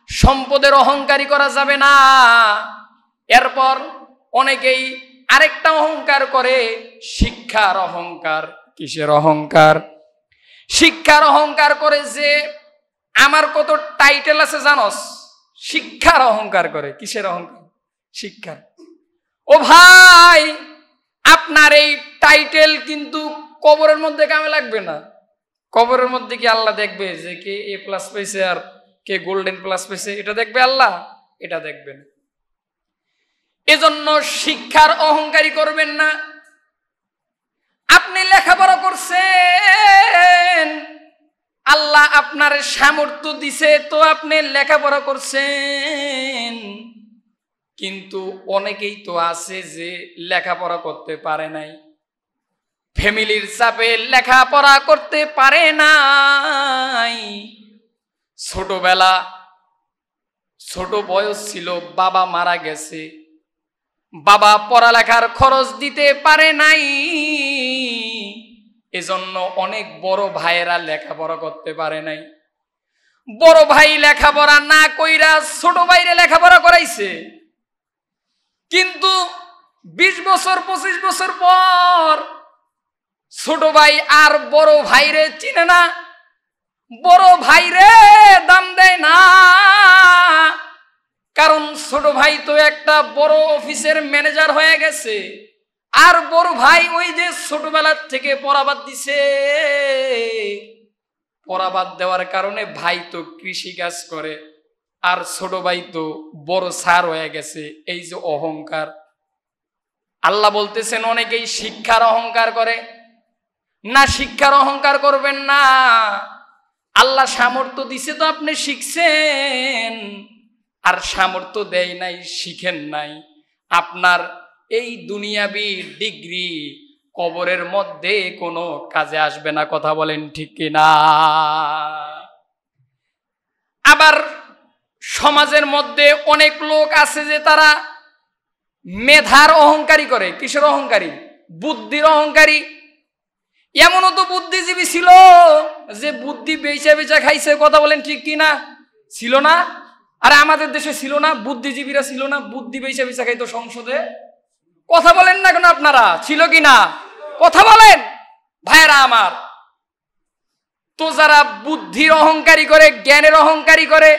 সম্পদের অহংকারী করা যাবে না। এরপর অনেকেই আরেকটা অহংকার করে, শিক্ষার অহংকার। কিসের অহংকার? শিক্ষার অহংকার করে যে আমার কত টাইটেল আছে জানোস, শিক্ষার অহংকার করে। কিসের অহংকার? শিক্ষার। ও ভাই, আপনার এই টাইটেল কিন্তু কবরের মধ্যে কামে লাগবে না। কবরের মধ্যে কি আল্লাহ দেখবে যে কে A+ পেয়েছে আর কে গোল্ডেন প্লাস পেয়েছে? এটা দেখবে আল্লাহ? এটা দেখবেন। এজন্য শিক্ষার অহংকারী করবেন না। আপনি লেখাপড়া করছেন, আল্লাহ আপনার সামর্থ্য দিছে তো আপনি লেখাপড়া করছেন, কিন্তু অনেকেই তো আছে যে লেখাপড়া করতে পারে নাই, ফ্যামিলির চাপে লেখাপড়া করতে পারে নাই। ছোটবেলা, ছোট বয়স ছিল, বাবা মারা গেছে, বাবা পড়ালেখার খরচ দিতে পারে নাই, এজন্য অনেক বড় ভাইয়েরা লেখাপড়া করতে পারে নাই। বড় ভাই লেখাপড়া না কইরা ছোট ভাইরে লেখাপড়া করাইছে, কিন্তু 20 বছর 25 বছর পর ছোট ভাই আর বড় ভাইরে চিনে না, বড় ভাইরে দাম দেয় না। কারণ ছোট ভাই তো একটা বড় অফিসের ম্যানেজার হয়ে গেছে, আর বড় ভাই ওই যে ছোটবেলার থেকে পড়াবাদ দিছে, পড়াবাদ দেওয়ার কারণে ভাই তো কৃষি কাজ করে, আর ছোট ভাই তো বড় স্যার হয়ে গেছে। এই যে অহংকার, আল্লাহ বলতেছেন অনেকেই শিক্ষার অহংকার করে না। শিক্ষার অহংকার করবেন না। আল্লাহ সামর্থ্য দিছে তো আপনি শিখছেন, আর সামর্থ্য দেয় নাই, শিখেন নাই। আপনার এই দুনিয়াবি ডিগ্রি কবরের মধ্যে কোনো কাজে আসবে না। কথা বলেন ঠিক কিনা? আবার সমাজের মধ্যে অনেক লোক আছে যে তারা মেধার অহংকারী করে। কিসের অহংকারী? বুদ্ধির অহংকারী। এমনও তো বুদ্ধিজীবী ছিল যে বুদ্ধি বেচা বেচা খাইছে। কথা বলেন ঠিক কিনা? ছিল না? আরে আমাদের দেশে ছিল না? বুদ্ধিজীবীরা ছিল না? বুদ্ধি বেচা বেচা খাইতো সংসদে। কথা বলেন না কেন আপনারা? ছিল কিনা? কথা বলেন ভাইরা আমার। তো যারা বুদ্ধির অহংকারী করে, জ্ঞানের অহংকারী করে,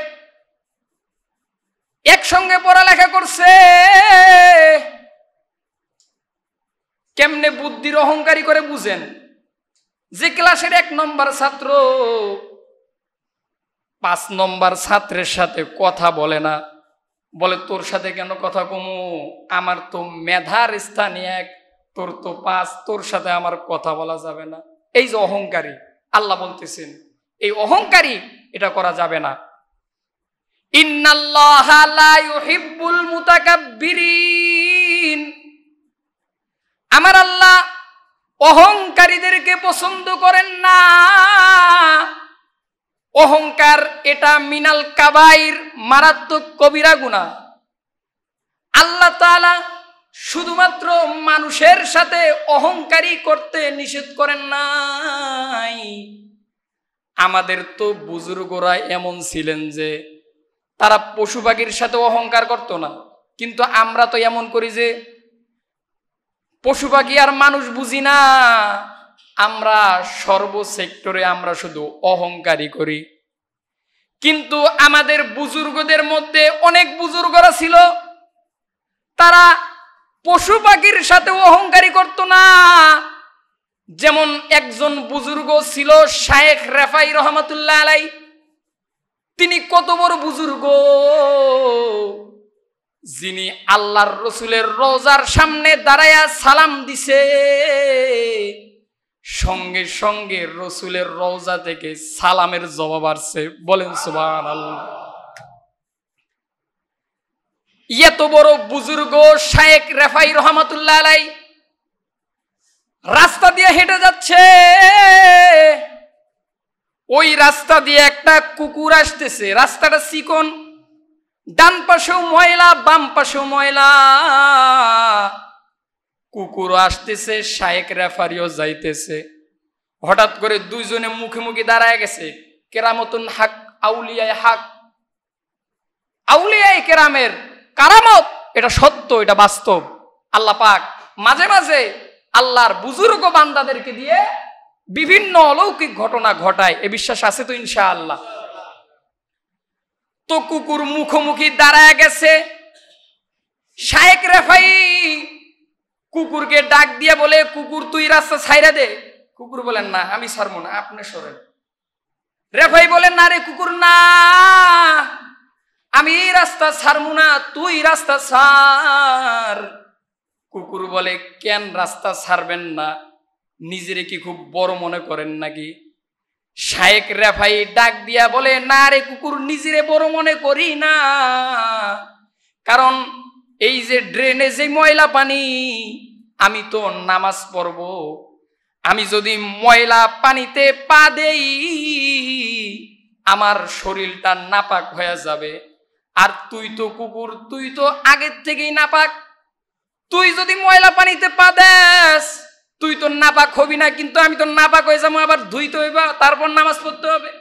একসঙ্গে পড়ালেখা করছে, কেমনে বুদ্ধির অহংকারী করে বুঝেন? যে ক্লাসের 1 নম্বর ছাত্র 5 নম্বর ছাত্রের সাথে কথা বলে না, বলে তোর সাথে কেন কথা কমু, আমার তো মেধার স্থানে 1, তোর তো 5, তোর সাথে আমার কথা বলা যাবে না। এই যে অহংকারী, আল্লাহ বলতেছেন এই অহংকারী, এটা করা যাবে না। ইন্নাল্লাহা লা ইউহিব্বুল মুতাকাব্বিরিন, আমার আল্লাহ অহংকারীদেরকে পছন্দ করেন না। অহংকার এটা মিনাল কাবাইর, মারাত্মক কবিরা গুনাহ। আল্লাহ তাআলা শুধুমাত্র মানুষের সাথে অহংকারী করতে নিষেধ করেন নাই। আমাদের তো বুজুর্গরা এমন ছিলেন যে তারা পশু পাখির সাথে অহংকার করত না, কিন্তু আমরা তো এমন করি যে পশু পাখি আর মানুষ বুঝি না, আমরা সর্ব সেক্টরে আমরা শুধু অহংকারী করি। কিন্তু আমাদের বুজুর্গদের মধ্যে অনেক বুজুর্গরা ছিল, তারা পশু পাখির সাথে অহংকারী করত না। যেমন একজন বুজুর্গ ছিল শায়েখ রেফাই রহমাতুল্লাহ আলাইহি। তিনি কত বড় বুজুর্গ, যিনি আল্লাহর রসুলের রওজার সামনে দাঁড়ায়া সালাম দিছে, সঙ্গে সঙ্গে রসুলের রওজা থেকে সালামের জবাব আসছে। বলেন সুবহানাল্লাহ। এত বড় বুজুর্গ শায়েখ রেফাই রহমাতুল্লাহ আলাইহি রাস্তা দিয়ে হেঁটে যাচ্ছে, ওই রাস্তা দিয়ে একটা কুকুর আসতেছে। রাস্তাটা চিকন, ডান পাশেও ময়লা, বাম পাশেও ময়লা। কুকুরও আসতেছে, শায়েখ রেফারিও যাইতেছে। হঠাৎ করে দুইজনে মুখে মুখে দাঁড়ায় গেছে। কেরামতুন হক, আউলিয়ায়ে হক। আউলিয়ায়ে কেরামের কারামত, এটা সত্য, এটা বাস্তব। আল্লাহ পাক মাঝে মাঝে আল্লাহর বুজুর্গ বান্দাদেরকে দিয়ে বিভিন্ন অলৌকিক ঘটনা ঘটায়, এ বিশ্বাস আছে তো ইনশাআল্লাহ। তো কুকুর মুখোমুখি দাঁড়ায় গেছে, শায়েখ রেফাই কুকুরকে ডাক দিয়ে বলে, কুকুর তুই রাস্তা ছাইরা দে। কুকুর বলেন, না আমি ছাড়বো না, আপনি সরেন। রেফাই বলেন, না রে কুকুর, না আমি রাস্তা ছাড়বো না, তুই রাস্তা ছাড়। কুকুর বলে, কেন রাস্তা ছাড়বেন না? নিজেরে কি খুব বড় মনে করেন নাকি? শায়েখ রেফাই ডাক দিয়া বলে, না রে কুকুর, নিজেরে বড় মনে করি না, কারণ এই যে ড্রেনে যে ময়লা পানি, আমি তো নামাজ পড়ব, আমি যদি ময়লা পানিতে পা দেই আমার শরীরটা নাপাক হয়ে যাবে। আর তুই তো কুকুর, তুই তো আগের থেকেই নাপাক, তুই যদি ময়লা পানিতে পা দেস তুই তো নাপাক হবি না, কিন্তু আমি তো নাপাক হয়ে যাবো, আবার ধুইতে হইব, তারপর নামাজ পড়তে হবে।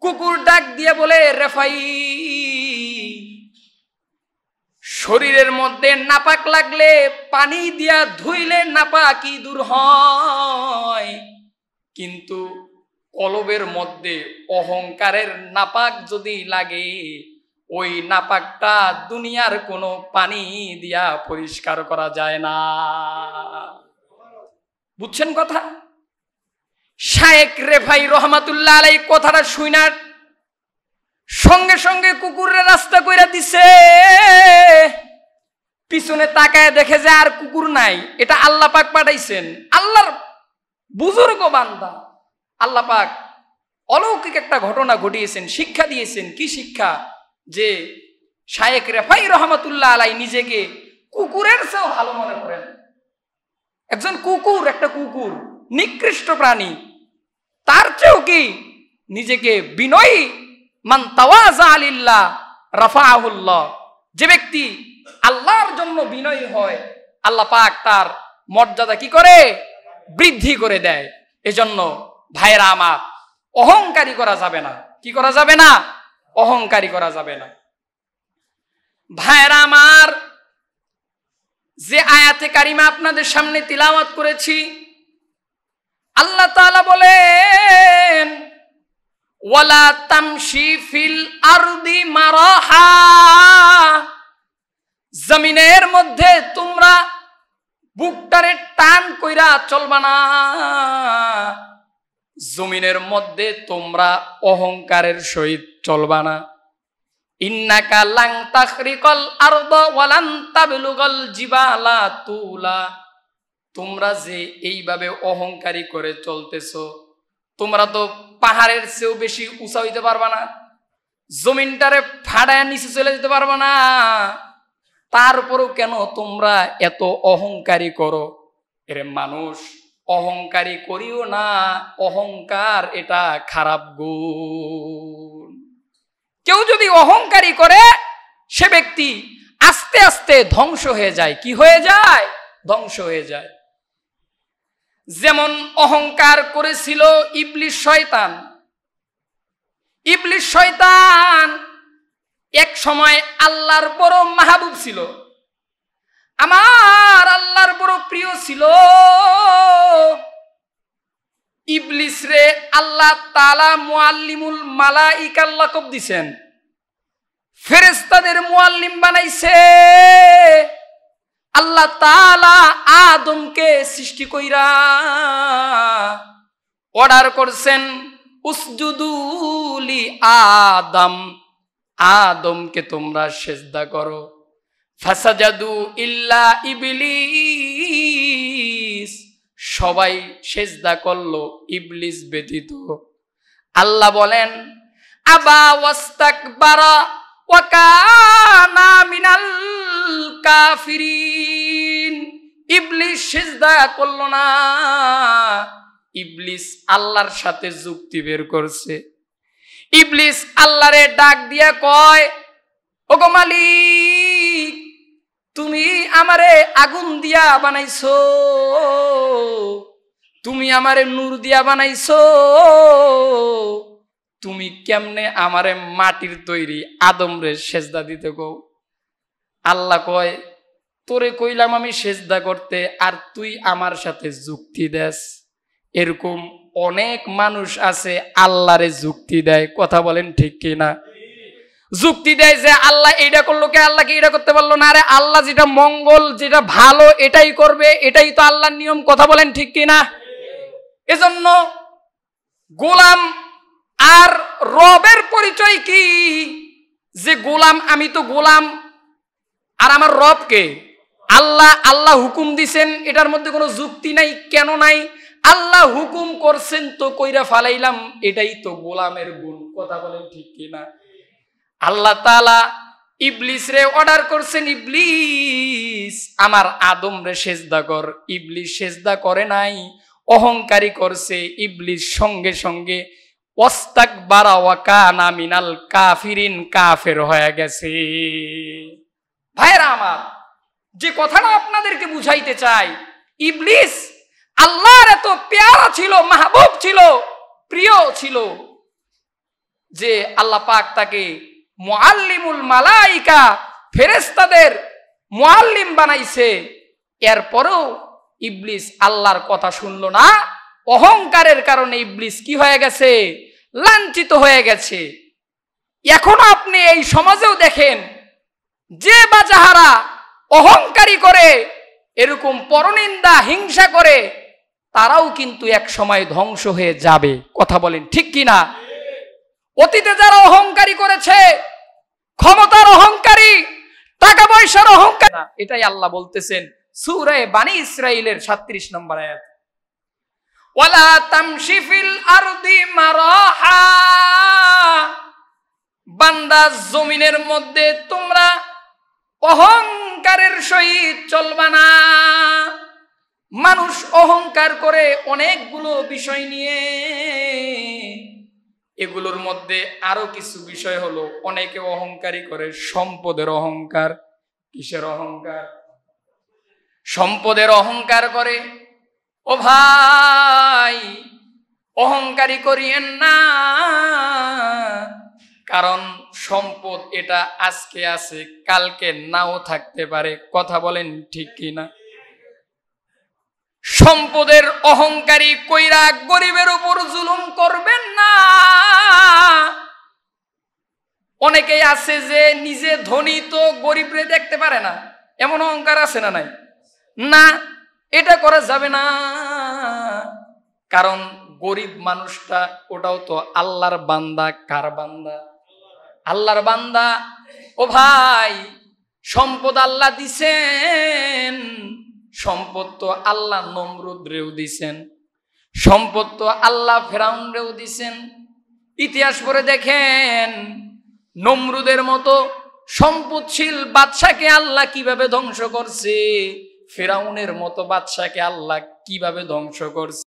কুকুর ডাক দিয়ে বলে, রেফাই শরীরের মধ্যে নাপাক লাগলে পানি দিয়া ধুইলে নাপাকি দূর হয়, কিন্তু কলবের মধ্যে অহংকারের নাপাক যদি লাগে, ওই নাপাকটা দুনিয়ার কোনো পানি দিয়া পরিষ্কার করা যায় না। বুঝছেন কথা? শায়েখ রেফাই রহমাতুল্লাহ আলাইহি কথাটা শুনার সঙ্গে সঙ্গে কুকুরের রাস্তা কইরা দিছে। পিছনে তাকায় দেখে যে আর কুকুর নাই, এটা আল্লাহ পাক পাঠাইছেন, আল্লাহর বুজুর্গ বান্দা। আল্লাহ পাক অলৌকিক একটা ঘটনা ঘটিয়েছেন, শিক্ষা দিয়েছেন। কি শিক্ষা? যে শায়েখ রেফাই রহমাতুল্লাহ আলাইহি নিজেকে কুকুরের চেয়েও ভালো মনে করেন। একজন কুকুর, একটা কুকুর নিকৃষ্ট প্রাণী, তার চেয়েও কি নিজেকে বিনয়ী, মান তাওয়াজা লিল্লাহ রাফাআহুল্লাহ, যে ব্যক্তি আল্লাহর জন্য বিনয়ী হয় আল্লাহ পাক তার মর্যাদা কি করে? বৃদ্ধি করে দেয়। এজন্য ভাইরা আমার, অহংকারী করা যাবে না। কি করা যাবে না? অহংকারী করা যাবে না। ভাইরা আমার, যে আয়াতে কারিমা আপনাদের সামনে তিলাওয়াত করেছি, আল্লাহ তাআলা বলেন, ওয়ালা তামশি ফিল আরদি মারাহা, জমিনের মধ্যে তোমরা বুকটারে টান কইরা চলবা না, জমিনের মধ্যে তোমরা অহংকারের সহিত চলবা না। ইন্নাকা লাং তাখরিকাল আরদা ওয়ালান তাবলুগাল জিবালা তুলা, তোমরা যে এইভাবে অহংকারী করে চলতেছো, তোমরা তো পাহাড়ের চেয়েও বেশি উঁচা হইতে পারবা না, জমিনটারে ফাড়ায় নিচে চলে যেতে পারবা না, তারপরেও কেন তোমরা এত অহংকারী করো? এর মানুষ, অহংকারী করিও না, অহংকার এটা খারাপ গুণ। কেউ যদি অহংকারী করে, সে ব্যক্তি আস্তে আস্তে ধ্বংস হয়ে যায়। কি হয়ে যায়? ধ্বংস হয়ে যায়। যেমন অহংকার করেছিল ইবলিস শয়তান। ইবলিস শয়তান এক সময় আল্লাহর বড় মাহবুব ছিল, আমার আল্লাহর বড় প্রিয় ছিল। ইবলিস রে আল্লাহ তাআলা মুআল্লিমুল মালাইকা লাকব দিছেন, ফেরেশতাদের মুআল্লিম বানাইছে। আল্লাহ তাআলা আদমকে সৃষ্টি কইরা অর্ডার করছেন, উসজুদু লি আদম, আদমকে তোমরা সিজদা করো। ফাসাজাদু ইল্লা ইবলিস, সবাই সিজদা করলো ইবলিস ব্যতীত। আল্লাহ বলেন, আবা ওয়াস্তাকবারা ওয়া কানা মিনাল কাফিরিন, ইবলিস সিজদা করলো না। ইবলিস আল্লাহর সাথে যুক্তি বের করছে। ইবলিস আল্লাহরে ডাক দিয়া কয়, ওগো মালিক, তুমি আমারে আগুন দিয়া বানাইছো, তুমি আমারে নূর দিয়া বানাইছো, তুমি কেমনে আমারে মাটির তৈরি আদম রে সেজদা দিতে কও? আল্লাহ কয়, তোরে কইলাম আমি সেজদা করতে, আর তুই আমার সাথে যুক্তি দেস। এরকম অনেক মানুষ আছে আল্লাহরে যুক্তি দেয়, কথা বলেন ঠিক কিনা? যুক্তি দেয় যে আল্লাহ এইটা করলো কে, আল্লাহকে এটা করতে পারলো না। আরে আল্লাহ যেটা মঙ্গল, যেটা ভালো এটাই করবে, এটাই তো আল্লাহর নিয়ম, কথা বলেন ঠিক কিনা? এজন্য গোলাম আর রবের পরিচয় কি? যে গোলাম, আমি তো গোলাম, আর আমার রব কে? আল্লাহ। আল্লাহ হুকুম দিছেন, এটার মধ্যে কোনো যুক্তি নাই। কেন নাই? আল্লাহ হুকুম করছেন তো কইরা ফালাইলাম, এটাই তো গোলামের গুণ, কথা বলেন ঠিক কিনা? আল্লাহ তাআলা ইবলিস রে অর্ডার করছেন, ইবলিস আমার আদম রে সেজদা কর। ইবলিস সেজদা করে নাই, অহংকারী করছে। ইবলিস সঙ্গে সঙ্গে ওয়াস্তাকবারা ওয়া কানা মিনাল কাফিরিন, কাফের হয়ে গেছে। ভাইরা আমার, যে কথাটা আপনাদেরকে বুঝাইতে চাই, ইবলিস আল্লাহর এত পেয়ারা ছিল, মাহবুব ছিল, প্রিয় ছিল, যে আল্লাহ পাক তাকে মুআল্লিমুল মালাইকা, ফেরেশতাদের মুআল্লিম বানাইছে। এরপরেও ইবলিস আল্লাহর কথা শুনলো না। অহংকারের কারণে ইবলিস কি হয়ে গেছে? লাঞ্ছিত হয়ে গেছে। এখনো আপনি এই সমাজেও দেখেন, যে বা যাহারা অহংকারী করে, এরকম পরনিন্দা হিংসা করে, তারাও কিন্তু এক সময় ধ্বংস হয়ে যাবে, কথা বলেন ঠিক কিনা? অতীতে যারা অহংকারী করেছে, ক্ষমতার অহংকারী, টাকা পয়সার অহংকারী, এটাই আল্লাহ বলতেছেন সূরা বানী ইসরাঈলের ৩৭ নম্বর আয়াত, ওয়ালা তামশি ফিল আরদি মারাহা, বান্দা জমিনের মধ্যে তোমরা অহংকারের সহিত চলবা না। মানুষ অহংকার করে অনেকগুলো বিষয় নিয়ে, এগুলোর মধ্যে আরো কিছু বিষয় হলো, অনেকে অহংকারী করে সম্পদের অহংকার। কিসের অহংকার? সম্পদের অহংকার করে। ও ভাই, অহংকারী করিয়েন না, কারণ সম্পদ এটা আজকে আছে, কালকে নাও থাকতে পারে, কথা বলেন ঠিক কিনা? সম্পদের অহংকারী কইরা গরিবের উপর জুলুম করবেন না। অনেকেই আছে যে নিজে ধনী তো গরিবরে দেখতে পারে না, এমন অহংকার আছে না নাই? না, এটা করা যাবে না। কারণ গরিব মানুষটা ওটাও তো আল্লাহর বান্দা। কার বান্দা? আল্লাহর বান্দা। ও ভাই, সম্পদ আল্লাহ দিছেন, সম্পদ তো আল্লাহ নমরুদ রেও দিছেন, সম্পদ তো আল্লাহ ফেরাউন রেও দিছেন। ইতিহাস পড়ে দেখেন, নমরুদের মতো সম্পদশীল বাদশাকে আল্লাহ কিভাবে ধ্বংস করছে, ফেরাউনের মতো বাদশাকে আল্লাহ কিভাবে ধ্বংস করছে।